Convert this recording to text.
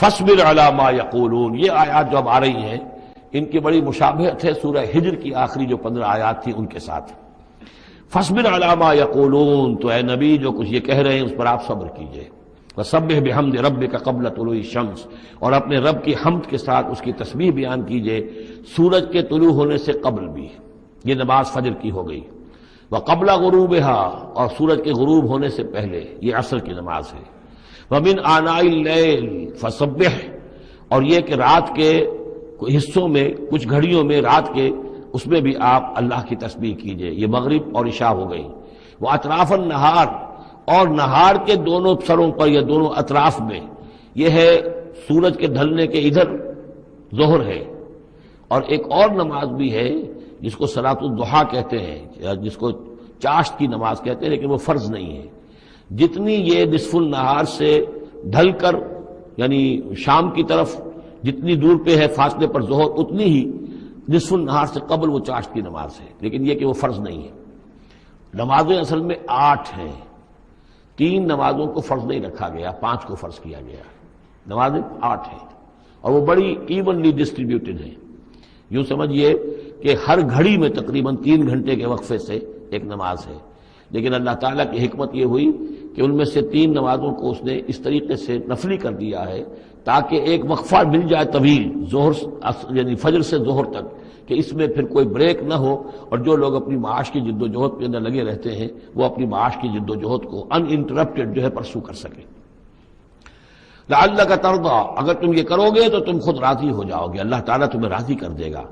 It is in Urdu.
فاصبر علی ما یقولون، یہ آیات جو اب آ رہی ہیں ان کی بڑی مشابہت ہے سورہ ہجر کی آخری جو 15 آیات تھی ان کے ساتھ۔ فاصبر علی ما یقولون، تو اے نبی جو کچھ یہ کہہ رہے ہیں اس پر آپ صبر کیجئے۔ وسبح بحمد ربک قبل طلوع الشمس، اور اپنے رب کی حمد کے ساتھ اس کی تسبیح بیان کیجئے سورج کے طلوع ہونے سے قبل بھی۔ یہ نماز فجر کی ہو گئی۔ وقبل غروبها، اور سورج کے غروب ہونے سے پہلے، یہ عصر کی نماز ہے۔ ومن آناء اللیل فسبح، اور یہ کہ رات کے حصوں میں، کچھ گھڑیوں میں رات کے، اس میں بھی آپ اللہ کی تسبیح کیجئے۔ یہ مغرب اور عشاء ہو گئی۔ وہ اطراف النہار، اور نہار کے دونوں سروں پر یا دونوں اطراف میں، یہ ہے سورج کے ڈھلنے کے ادھر ظہر ہے۔ اور ایک اور نماز بھی ہے جس کو صلاۃ الضحیٰ کہتے ہیں، یا جس کو چاشت کی نماز کہتے ہیں، لیکن وہ فرض نہیں ہے۔ جتنی یہ نصف النہار سے ڈھل کر یعنی شام کی طرف جتنی دور پہ ہے فاصلے پر ظہر، اتنی ہی نصف النہار سے قبل وہ چاشت کی نماز ہے، لیکن یہ کہ وہ فرض نہیں ہے۔ نمازیں اصل میں 8 ہیں، 3 نمازوں کو فرض نہیں رکھا گیا، 5 کو فرض کیا گیا۔ نمازیں 8 ہیں اور وہ بڑی ایونلی ڈسٹریبیوٹڈ ہیں۔ یوں سمجھیے کہ ہر گھڑی میں تقریباً 3 گھنٹے کے وقفے سے ایک نماز ہے، لیکن اللہ تعالیٰ کی حکمت یہ ہوئی کہ ان میں سے 3 نمازوں کو اس نے اس طریقے سے نفلی کر دیا ہے تاکہ ایک وقفہ مل جائے طویل، ظہر یعنی فجر سے ظہر تک، کہ اس میں پھر کوئی بریک نہ ہو، اور جو لوگ اپنی معاش کی جد و جہد کے اندر لگے رہتے ہیں وہ اپنی معاش کی جد و جہد کو ان انٹرپٹڈ جو ہے پرسو کر سکیں۔ لعلک ترضی، اگر تم یہ کرو گے تو تم خود راضی ہو جاؤ گے، اللہ تعالیٰ تمہیں راضی کر دے گا۔